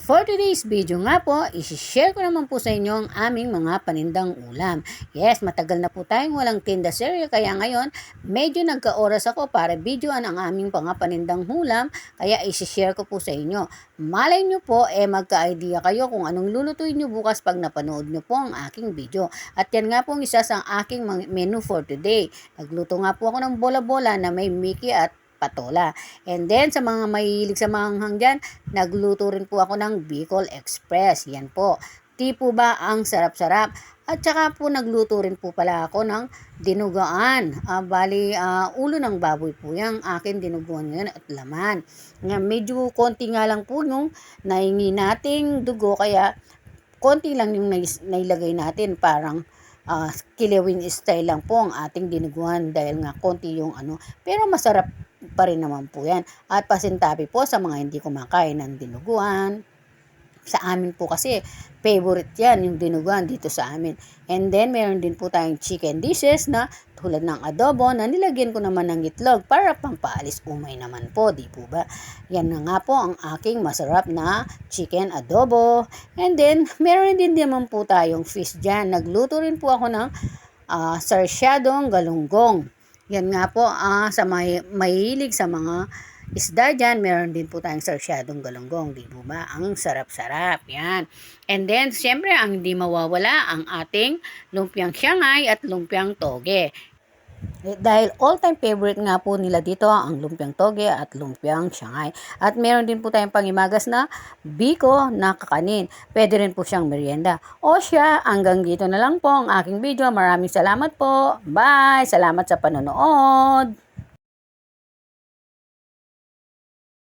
For today's video nga po, isi-share ko naman po sa inyo ang aming mga panindang ulam. Yes, matagal na po tayong walang tinda serye, kaya ngayon medyo nagka-oras ako para videoan ang aming mga panindang ulam, kaya isi-share ko po sa inyo. Malay nyo po, magka-idea kayo kung anong lulutuin nyo bukas pag napanood nyo po ang aking video. At yan nga po ang isa sa aking menu for today. Nagluto nga po ako ng bola-bola na may Mickey at patola. And then, sa mga mahilig sa manghang dyan, nagluto rin po ako ng Bicol Express. Yan po. Di po ba ang sarap-sarap? At saka po nagluto rin po pala ako ng dinuguan. Ulo ng baboy po yung akin dinuguan ngayon at laman. Medyo konti nga lang po nung nahingi nating dugo, kaya konti lang yung nailagay natin, parang kilawin style lang po ang ating dinuguan dahil nga konti yung pero masarap pa rin naman po yan. At pasintabi po sa mga hindi kumakain ng dinuguan. Sa amin po kasi favorite yan yung dinuguan dito sa amin. And then meron din po tayong chicken dishes na tulad ng adobo na nilagyan ko naman ng itlog para pampaalis umay naman po, di po ba? Yan na nga po ang aking masarap na chicken adobo. And then meron din naman po tayong fish dyan. Nagluto rin po ako ng sarsyadong galunggong. Yan nga po, sa mahilig sa mga isda dyan, meron din po tayong sarsyadong galunggong, di po ba? Ang sarap-sarap, yan. And then, siyempre, ang hindi mawawala ang ating lumpiang Shanghai at lumpiang toge. Dahil all-time favorite nga po nila dito ang lumpiang toge at lumpiang Shanghai. At meron din po tayong pangimagas na biko na kakanin. Pwede rin po siyang merienda. O siya, hanggang dito na lang po ang aking video. Maraming salamat po. Bye! Salamat sa panonood!